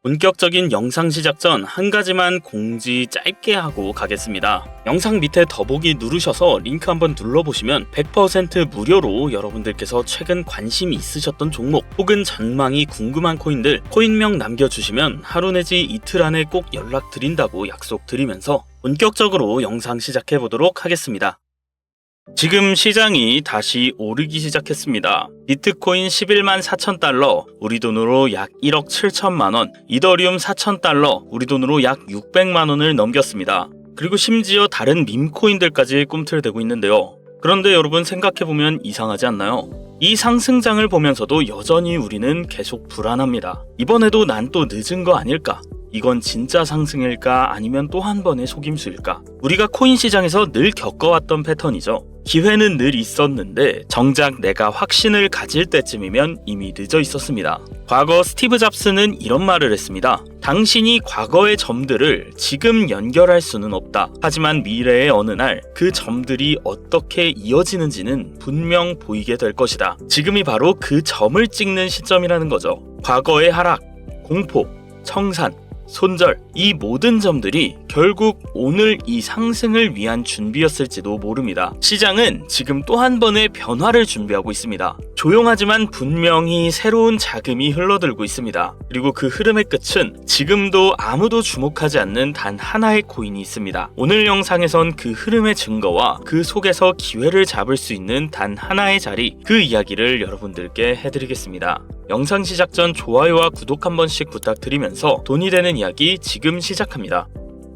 본격적인 영상 시작 전 한 가지만 공지 짧게 하고 가겠습니다. 영상 밑에 더보기 누르셔서 링크 한번 눌러보시면 100% 무료로 여러분들께서 최근 관심이 있으셨던 종목 혹은 전망이 궁금한 코인들 코인명 남겨주시면 하루 내지 이틀 안에 꼭 연락드린다고 약속드리면서 본격적으로 영상 시작해보도록 하겠습니다. 지금 시장이 다시 오르기 시작했습니다. 비트코인 11만 4천 달러, 우리 돈으로 약 1억 7천만 원, 이더리움 4천 달러, 우리 돈으로 약 600만 원을 넘겼습니다. 그리고 심지어 다른 밈코인들까지 꿈틀대고 있는데요. 그런데 여러분 생각해보면 이상하지 않나요? 이 상승장을 보면서도 여전히 우리는 계속 불안합니다. 이번에도 난 또 늦은 거 아닐까? 이건 진짜 상승일까 아니면 또 한 번의 속임수일까? 우리가 코인 시장에서 늘 겪어왔던 패턴이죠. 기회는 늘 있었는데 정작 내가 확신을 가질 때쯤이면 이미 늦어 있었습니다. 과거 스티브 잡스는 이런 말을 했습니다. 당신이 과거의 점들을 지금 연결할 수는 없다. 하지만 미래의 어느 날 그 점들이 어떻게 이어지는지는 분명 보이게 될 것이다. 지금이 바로 그 점을 찍는 시점이라는 거죠. 과거의 하락, 공포, 청산, 손절, 이 모든 점들이 결국 오늘 이 상승을 위한 준비였을지도 모릅니다. 시장은 지금 또 한 번의 변화를 준비하고 있습니다. 조용하지만 분명히 새로운 자금이 흘러들고 있습니다. 그리고 그 흐름의 끝은 지금도 아무도 주목하지 않는 단 하나의 코인이 있습니다. 오늘 영상에선 그 흐름의 증거와 그 속에서 기회를 잡을 수 있는 단 하나의 자리, 그 이야기를 여러분들께 해드리겠습니다. 영상 시작 전 좋아요와 구독 한 번씩 부탁드리면서 돈이 되는 이야기 지금 시작합니다.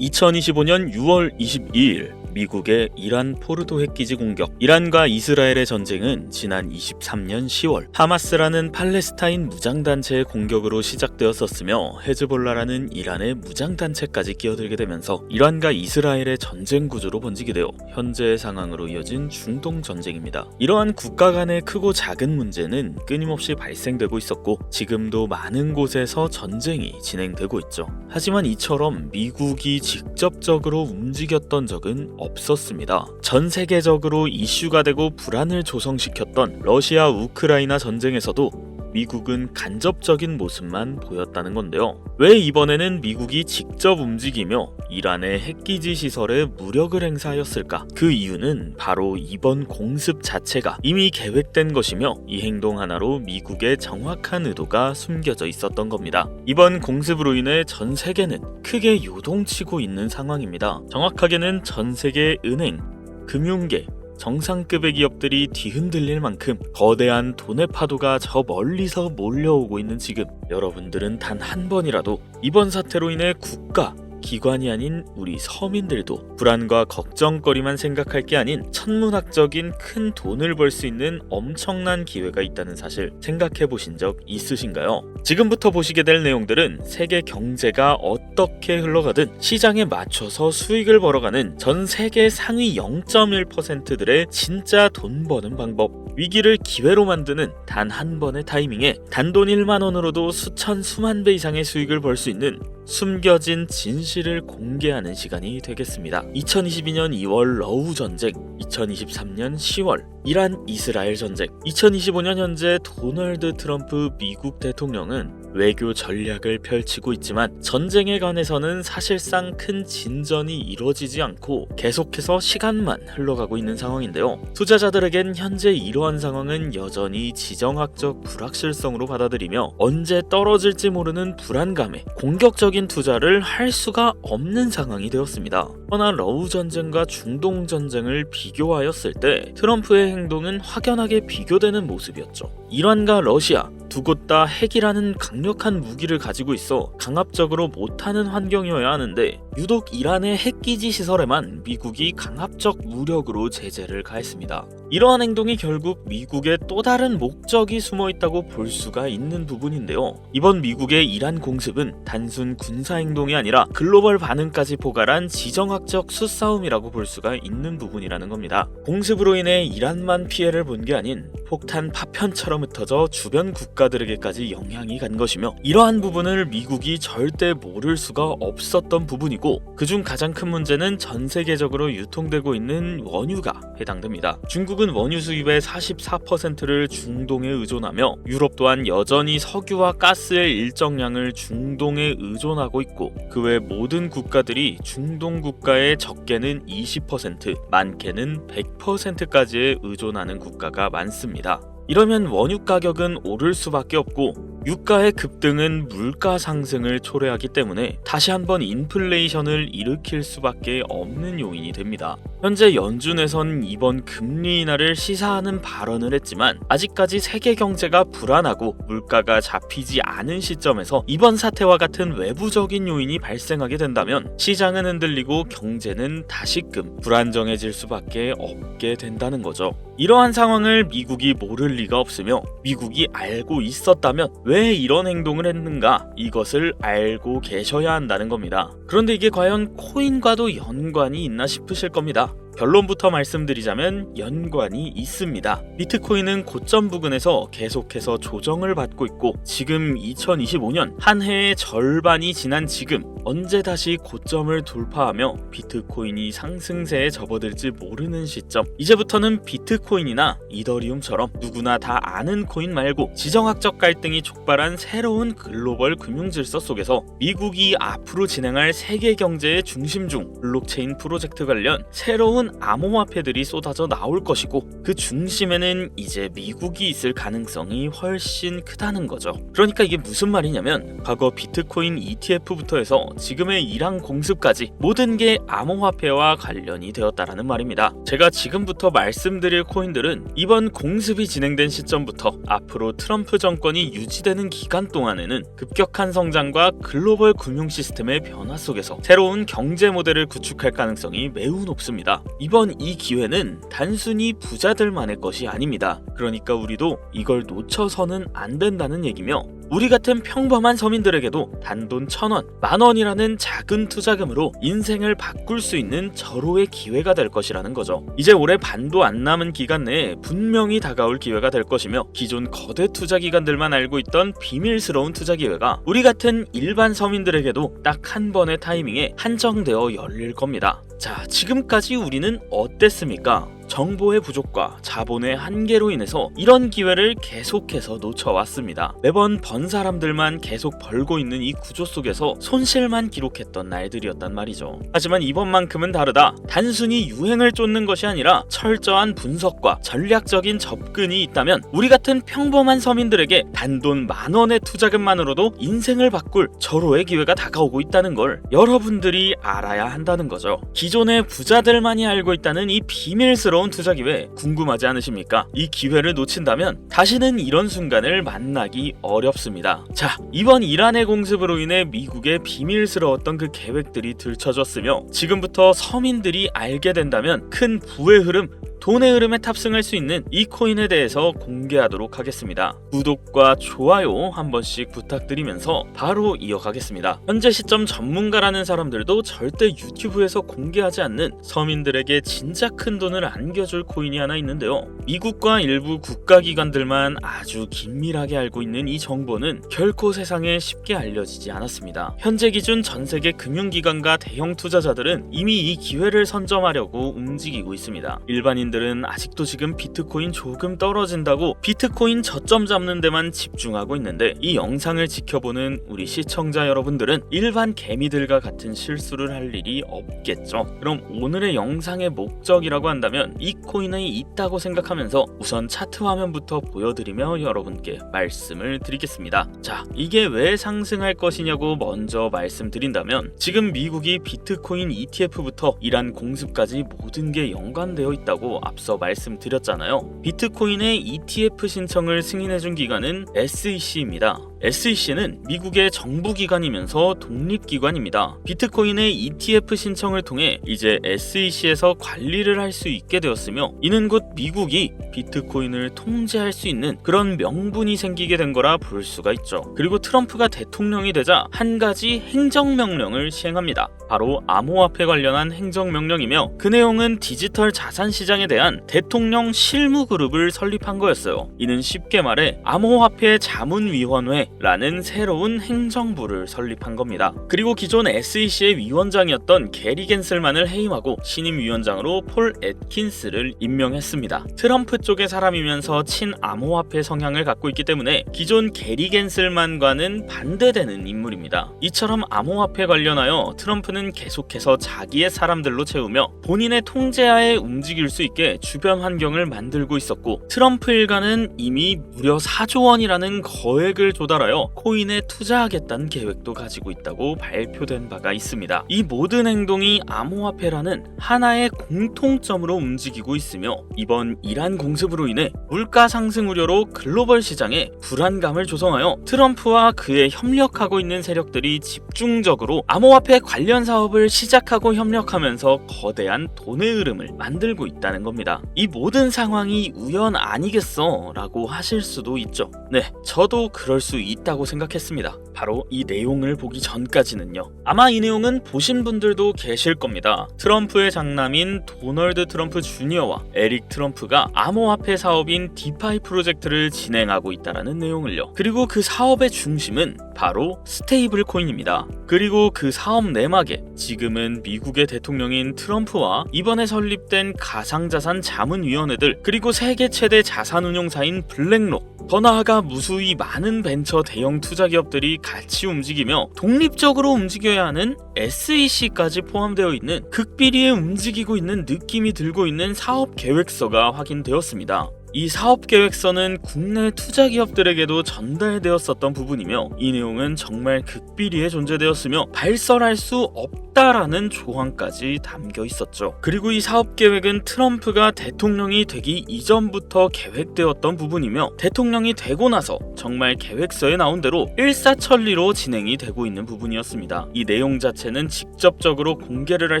2025년 6월 22일 미국의 이란 포르도 핵기지 공격. 이란과 이스라엘의 전쟁은 지난 23년 10월 하마스라는 팔레스타인 무장단체의 공격으로 시작되었었으며 헤즈볼라라는 이란의 무장단체까지 끼어들게 되면서 이란과 이스라엘의 전쟁 구조로 번지게 되어 현재의 상황으로 이어진 중동 전쟁입니다. 이러한 국가 간의 크고 작은 문제는 끊임없이 발생되고 있었고 지금도 많은 곳에서 전쟁이 진행되고 있죠. 하지만 이처럼 미국이 직접적으로 움직였던 적은 없었습니다. 전 세계적으로 이슈가 되고 불안을 조성시켰던 러시아 우크라이나 전쟁에서도 미국은 간접적인 모습만 보였다는 건데요. 왜 이번에는 미국이 직접 움직이며 이란의 핵기지 시설에 무력을 행사하였을까? 그 이유는 바로 이번 공습 자체가 이미 계획된 것이며 이 행동 하나로 미국의 정확한 의도가 숨겨져 있었던 겁니다. 이번 공습으로 인해 전 세계는 크게 요동치고 있는 상황입니다. 정확하게는 전 세계 은행, 금융계, 정상급의 기업들이 뒤흔들릴 만큼 거대한 돈의 파도가 저 멀리서 몰려오고 있는 지금 여러분들은 단 한 번이라도 이번 사태로 인해 국가, 기관이 아닌 우리 서민들도 불안과 걱정거리만 생각할 게 아닌 천문학적인 큰 돈을 벌 수 있는 엄청난 기회가 있다는 사실 생각해 보신 적 있으신가요? 지금부터 보시게 될 내용들은 세계 경제가 어떻게 흘러가든 시장에 맞춰서 수익을 벌어가는 전 세계 상위 0.1%들의 진짜 돈 버는 방법, 위기를 기회로 만드는 단 한 번의 타이밍에 단돈 1만 원으로도 수천 수만 배 이상의 수익을 벌 수 있는 숨겨진 진실을 공개하는 시간이 되겠습니다. 2022년 2월 러우 전쟁, 2023년 10월 이란 이스라엘 전쟁, 2025년 현재 도널드 트럼프 미국 대통령은 외교 전략을 펼치고 있지만 전쟁에 관해서는 사실상 큰 진전이 이루어지지 않고 계속해서 시간만 흘러가고 있는 상황인데요. 투자자들에겐 현재 이러한 상황은 여전히 지정학적 불확실성으로 받아들이며 언제 떨어질지 모르는 불안감에 공격적인 투자를 할 수가 없는 상황이 되었습니다. 허나 러우 전쟁과 중동 전쟁을 비교하였을 때 트럼프의 행동은 확연하게 비교되는 모습이었죠. 이란과 러시아 두 곳 다 핵이라는 강력한 무기를 가지고 있어 강압적으로 못하는 환경이어야 하는데 유독 이란의 핵기지 시설에만 미국이 강압적 무력으로 제재를 가했습니다. 이러한 행동이 결국 미국의 또 다른 목적이 숨어있다고 볼 수가 있는 부분인데요. 이번 미국의 이란 공습은 단순 군사행동이 아니라 글로벌 반응까지 포괄한 지정학적 수싸움이라고 볼 수가 있는 부분이라는 겁니다. 공습으로 인해 이란만 피해를 본 게 아닌 폭탄 파편처럼 흩어져 주변 국가 국가들에게까지 영향이 간 것이며, 이러한 부분을 미국이 절대 모를 수가 없었던 부분이고, 그중 가장 큰 문제는 전 세계적으로 유통되고 있는 원유가 해당됩니다. 중국은 원유 수입의 44%를 중동에 의존하며, 유럽 또한 여전히 석유와 가스의 일정량을 중동에 의존하고 있고, 그 외 모든 국가들이 중동 국가의 적게는 20%, 많게는 100%까지에 의존하는 국가가 많습니다. 이러면 원유 가격은 오를 수밖에 없고, 유가의 급등은 물가 상승을 초래하기 때문에 다시 한번 인플레이션을 일으킬 수밖에 없는 요인이 됩니다. 현재 연준에선 이번 금리 인하를 시사하는 발언을 했지만, 아직까지 세계 경제가 불안하고 물가가 잡히지 않은 시점에서 이번 사태와 같은 외부적인 요인이 발생하게 된다면 시장은 흔들리고 경제는 다시금 불안정해질 수밖에 없게 된다는 거죠. 이러한 상황을 미국이 모를 리가 없으며, 미국이 알고 있었다면 왜 이런 행동을 했는가, 이것을 알고 계셔야 한다는 겁니다. 그런데 이게 과연 코인과도 연관이 있나 싶으실 겁니다. 결론부터 말씀드리자면 연관이 있습니다. 비트코인은 고점 부근에서 계속해서 조정을 받고 있고, 지금 2025년 한 해의 절반이 지난 지금 언제 다시 고점을 돌파하며 비트코인이 상승세에 접어들지 모르는 시점, 이제부터는 비트코인이나 이더리움처럼 누구나 다 아는 코인 말고 지정학적 갈등이 촉발한 새로운 글로벌 금융 질서 속에서 미국이 앞으로 진행할 세계 경제의 중심 중 블록체인 프로젝트 관련 새로운 암호화폐들이 쏟아져 나올 것이고, 그 중심에는 이제 미국이 있을 가능성이 훨씬 크다는 거죠. 그러니까 이게 무슨 말이냐면, 과거 비트코인 ETF부터 해서 지금의 이란 공습까지 모든 게 암호화폐와 관련이 되었다라는 말입니다. 제가 지금부터 말씀드릴 코인들은 이번 공습이 진행된 시점부터 앞으로 트럼프 정권이 유지되는 기간 동안에는 급격한 성장과 글로벌 금융 시스템의 변화 속에서 새로운 경제 모델을 구축할 가능성이 매우 높습니다. 이번 이 기회는 단순히 부자들만의 것이 아닙니다. 그러니까 우리도 이걸 놓쳐서는 안 된다는 얘기며, 우리 같은 평범한 서민들에게도 단돈 1,000원, 10,000원이라는 작은 투자금으로 인생을 바꿀 수 있는 절호의 기회가 될 것이라는 거죠. 이제 올해 반도 안 남은 기간 내에 분명히 다가올 기회가 될 것이며, 기존 거대 투자 기관들만 알고 있던 비밀스러운 투자 기회가 우리 같은 일반 서민들에게도 딱 한 번의 타이밍에 한정되어 열릴 겁니다. 자, 지금까지 우리는 어땠습니까? 정보의 부족과 자본의 한계로 인해서 이런 기회를 계속해서 놓쳐왔습니다. 매번 번 사람들만 계속 벌고 있는 이 구조 속에서 손실만 기록했던 날들이었단 말이죠. 하지만 이번만큼은 다르다. 단순히 유행을 쫓는 것이 아니라 철저한 분석과 전략적인 접근이 있다면 우리 같은 평범한 서민들에게 단돈 10,000원의 투자금만으로도 인생을 바꿀 절호의 기회가 다가오고 있다는 걸 여러분들이 알아야 한다는 거죠. 기존의 부자들만이 알고 있다는 이 비밀스러운 투자 기회 궁금하지 않으십니까? 이 기회를 놓친다면 다시는 이런 순간을 만나기 어렵습니다. 자, 이번 이란의 공습으로 인해 미국의 비밀스러웠던 그 계획들이 들춰졌으며, 지금부터 서민들이 알게 된다면 큰 부의 흐름, 돈의 흐름에 탑승할 수 있는 이 코인에 대해서 공개하도록 하겠습니다. 구독과 좋아요 한 번씩 부탁드리면서 바로 이어가겠습니다. 현재 시점 전문가라는 사람들도 절대 유튜브에서 공개하지 않는 서민들에게 진짜 큰 돈을 안겨줄 코인이 하나 있는데요. 미국과 일부 국가기관들만 아주 긴밀하게 알고 있는 이 정보는 결코 세상에 쉽게 알려지지 않았습니다. 현재 기준 전 세계 금융기관과 대형 투자자들은 이미 이 기회를 선점하려고 움직이고 있습니다. 일반인들은 아직도 지금 비트코인 조금 떨어진다고 비트코인 저점 잡는 데만 집중하고 있는데, 이 영상을 지켜보는 우리 시청자 여러분들은 일반 개미들과 같은 실수를 할 일이 없겠죠. 그럼 오늘의 영상의 목적이라고 한다면 이 코인이 있다고 생각하면서 우선 차트 화면부터 보여드리며 여러분께 말씀을 드리겠습니다. 자, 이게 왜 상승할 것이냐고 먼저 말씀드린다면, 지금 미국이 비트코인 ETF부터 이란 공습까지 모든 게 연관되어 있다고 앞서 말씀드렸잖아요. 비트코인의 ETF 신청을 승인해준 기관은 SEC입니다. SEC는 미국의 정부기관이면서 독립기관입니다. 비트코인의 ETF 신청을 통해 이제 SEC에서 관리를 할 수 있게 되었으며, 이는 곧 미국이 비트코인을 통제할 수 있는 그런 명분이 생기게 된 거라 볼 수가 있죠. 그리고 트럼프가 대통령이 되자 한 가지 행정명령을 시행합니다. 바로 암호화폐 관련한 행정명령이며, 그 내용은 디지털 자산 시장에 대한 대통령 실무그룹을 설립한 거였어요. 이는 쉽게 말해 암호화폐 자문위원회라는 새로운 행정부를 설립한 겁니다. 그리고 기존 SEC의 위원장이었던 게리 겐슬만을 해임하고 신임위원장으로 폴 애킨스를 임명했습니다. 트럼프 쪽의 사람이면서 친암호화폐 성향을 갖고 있기 때문에 기존 게리 겐슬만과는 반대되는 인물입니다. 이처럼 암호화폐 관련하여 트럼프는 계속해서 자기의 사람들로 채우며 본인의 통제하에 움직일 수 있게 주변 환경을 만들고 있었고, 트럼프 일가는 이미 무려 4조 원이라는 거액을 조달하여 코인에 투자하겠다는 계획도 가지고 있다고 발표된 바가 있습니다. 이 모든 행동이 암호화폐라는 하나의 공통점으로 움직이고 있으며, 이번 이란 공습으로 인해 물가 상승 우려로 글로벌 시장에 불안감을 조성하여 트럼프와 그에 협력하고 있는 세력들이 집중적으로 암호화폐 관련 사업을 시작하고 협력하면서 거대한 돈의 흐름을 만들고 있다는 겁니다. 이 모든 상황이 우연 아니겠어? 라고 하실 수도 있죠. 네, 저도 그럴 수 있다고 생각했습니다. 바로 이 내용을 보기 전까지는요. 아마 이 내용은 보신 분들도 계실 겁니다. 트럼프의 장남인 도널드 트럼프 주니어와 에릭 트럼프가 암호화폐 사업인 디파이 프로젝트를 진행하고 있다는 내용을요. 그리고 그 사업의 중심은 바로 스테이블 코인입니다. 그리고 그 사업 내막에 지금은 미국의 대통령인 트럼프와 이번에 설립된 가상자산 자문위원회들, 그리고 세계 최대 자산운용사인 블랙록, 더 나아가 무수히 많은 벤처 대형 투자 기업들이 같이 움직이며 독립적으로 움직여야 하는 SEC까지 포함되어 있는 극비리에 움직이고 있는 느낌이 들고 있는 사업 계획서가 확인되었습니다. 이 사업 계획서는 국내 투자 기업들에게도 전달되었었던 부분이며, 이 내용은 정말 극비리에 존재되었으며 발설할 수 없다라는 조항까지 담겨 있었죠. 그리고 이 사업 계획은 트럼프가 대통령이 되기 이전부터 계획되었던 부분이며, 대통령이 되고 나서 정말 계획서에 나온 대로 일사천리로 진행이 되고 있는 부분이었습니다. 이 내용 자체는 직접적으로 공개를 할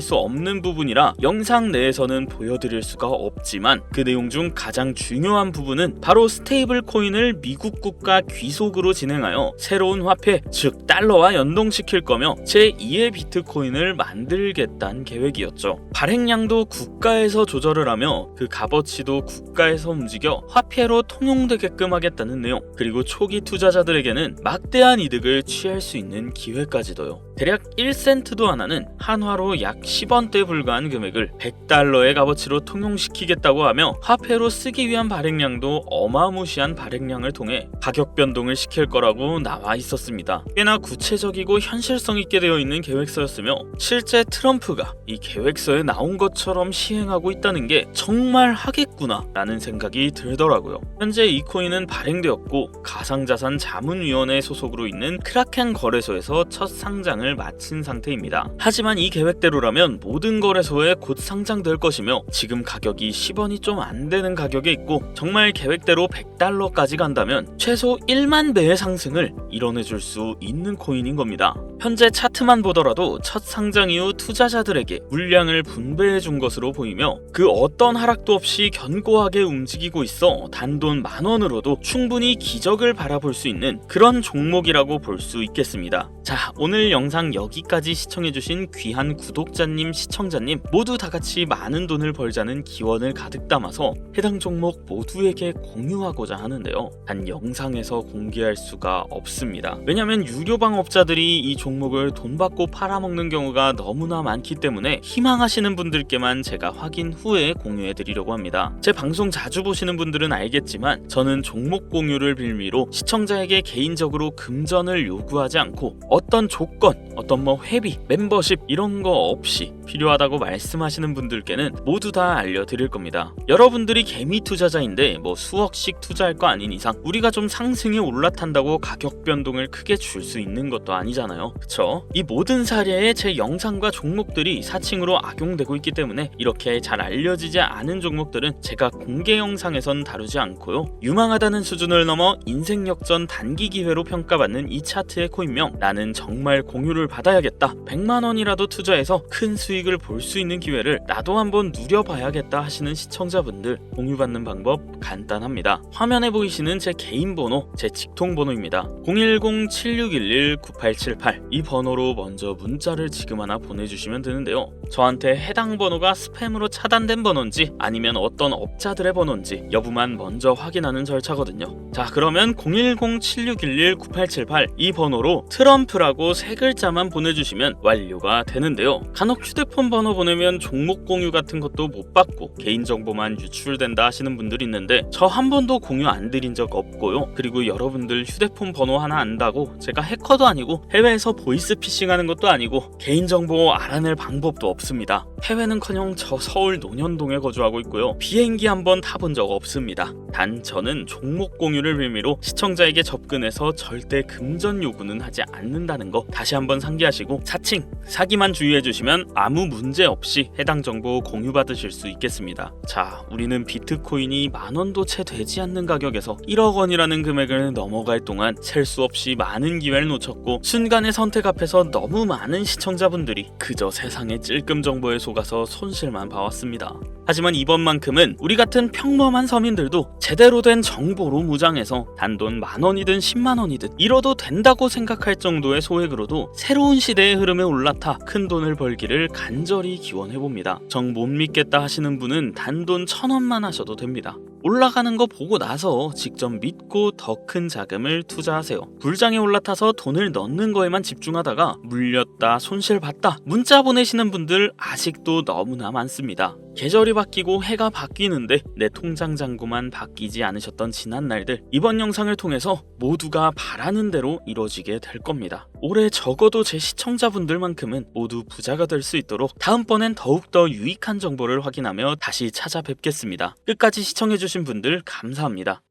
수 없는 부분이라 영상 내에서는 보여드릴 수가 없지만, 그 내용 중 가장 중요한 부분은 바로 스테이블 코인을 미국 국가 귀속으로 진행하여 새로운 화폐, 즉 달러와 연동시킬 거며 제2의 비트코인을 만들겠다는 계획이었죠. 발행량도 국가에서 조절을 하며 그 값어치도 국가에서 움직여 화폐로 통용되게끔 하겠다는 내용, 그리고 초기 투자자들에게는 막대한 이득을 취할 수 있는 기회까지도요. 대략 1센트도 안 하는 한화로 약 10원대에 불과한 금액을 100달러의 값어치로 통용시키겠다고 하며, 화폐로 쓰기 위한 발행량도 어마무시한 발행량을 통해 가격 변동을 시킬 거라고 나와 있었습니다. 꽤나 구체적이고 현실성 있게 되어 있는 계획서였으며, 실제 트럼프가 이 계획서에 나온 것처럼 시행하고 있다는 게 정말 하겠구나 라는 생각이 들더라고요. 현재 이 코인은 발행되었고 가상자산 자문위원회 소속으로 있는 크라켄 거래소에서 첫 상장을 마친 상태입니다. 하지만 이 계획대로라면 모든 거래소에 곧 상장될 것이며, 지금 가격이 10원이 좀 안 되는 가격에 있고 정말 계획대로 100달러까지 간다면 최소 1만 배의 상승을 이뤄내줄 수 있는 코인인 겁니다. 현재 차트만 보더라도 첫 상장 이후 투자자들에게 물량을 분배해 준 것으로 보이며, 그 어떤 하락도 없이 견고하게 움직이고 있어 단돈 10,000원으로도 충분히 기적을 바라볼 수 있는 그런 종목이라고 볼 수 있겠습니다. 자, 오늘 영상 여기까지 시청해주신 귀한 구독자님, 시청자님 모두 다같이 많은 돈을 벌자는 기원을 가득 담아서 해당 종목 모두에게 공유하고자 하는데요. 단 영상에서 공개할 수가 없습니다. 왜냐면 유료 방업자들이 이 종목을 돈 받고 팔아먹는 경우가 너무나 많기 때문에 희망하시는 분들께만 제가 확인 후에 공유해드리려고 합니다. 제 방송 자주 보시는 분들은 알겠지만 저는 종목 공유를 빌미로 시청자에게 개인적으로 금전을 요구하지 않고 어떤 조건, 어떤 회비, 멤버십 이런 거 없이 필요하다고 말씀하시는 분들께는 모두 다 알려드릴 겁니다. 여러분들이 개미 투자자인데 수억씩 투자할 거 아닌 이상 우리가 좀 상승에 올라탄다고 가격 변동을 크게 줄 수 있는 것도 아니잖아요. 그쵸? 이 모든 사례에 제 영상과 종목들이 사칭으로 악용되고 있기 때문에 이렇게 잘 알려지지 않은 종목들은 제가 공개 영상에선 다루지 않고요. 유망하다는 수준을 넘어 인생 역전 단기 기회로 평가받는 이 차트의 코인명 나는 정말 공유를 받아야겠다. 100만원이라도 투자해서 큰 수익을 볼 수 있는 기회를 나도 한번 누려봐야겠다 하시는 시청자분들 공유받는 방법 간단합니다. 화면에 보이시는 제 개인 번호, 제 직통 번호입니다. 010-7611-9878 이 번호로 먼저 문자를 지금 하나 보내주시면 되는데요. 저한테 해당 번호가 스팸으로 차단된 번호인지 아니면 어떤 업자들의 번호인지 여부만 먼저 확인하는 절차거든요. 자, 그러면 010-7611-9878 이 번호로 트럼프라고 세 글자만 보내주시면 완료가 되는데요. 간혹 휴대폰 번호 보내면 종목 공유 같은 것도 못 받고 개인정보만 유출된다 하시는 분들이 있는데 저 한 번도 공유 안 드린 적 없고요. 그리고 여러분들 휴대폰 번호 하나 안다고 제가 해커도 아니고 해외에서 보이스피싱 하는 것도 아니고 개인정보 알아낼 방법도 없습니다. 해외는커녕 저 서울 논현동에 거주하고 있고요. 비행기 한 번 타본 적 없습니다. 단 저는 종목 공유를 빌미로 시청자에게 접근해서 절대 금전 요구는 하지 않는다는 거 다시 한번 상기하시고 사칭, 사기만 주의해주시면 아무 문제 없이 해당 정보 공유받으실 수 있겠습니다. 자, 우리는 비트코인이 10,000원도 채 되지 않는 가격에서 1억 원이라는 금액을 넘어갈 동안 셀 수 없이 많은 기회를 놓쳤고 순간의 선택 앞에서 너무 많은 시청자분들이 그저 세상의 찔끔 정보에 속아서 손실만 봐왔습니다. 하지만 이번만큼은 우리 같은 평범한 서민들도 제대로 된 정보로 무장해서 단돈 10,000원이든 100,000원이든 잃어도 된다고 생각할 정도의 소액으로도 새로운 시대의 흐름에 올라타 큰 돈을 벌기를 간절히 기원해봅니다. 정 못 믿겠다 하시는 분은 단돈 1,000원만 하셔도 됩니다. 올라가는 거 보고 나서 직접 믿고 더 큰 자금을 투자하세요. 불장에 올라타서 돈을 넣는 거에만 집중하다가 물렸다, 손실봤다 문자 보내시는 분들 아직도 너무나 많습니다. 계절이 바뀌고 해가 바뀌는데 내 통장 잔고만 바뀌지 않으셨던 지난 날들 이번 영상을 통해서 모두가 바라는 대로 이루어지게 될 겁니다. 올해 적어도 제 시청자분들만큼은 모두 부자가 될 수 있도록 다음번엔 더욱더 유익한 정보를 확인하며 다시 찾아뵙겠습니다. 끝까지 시청해주신 분들 감사합니다.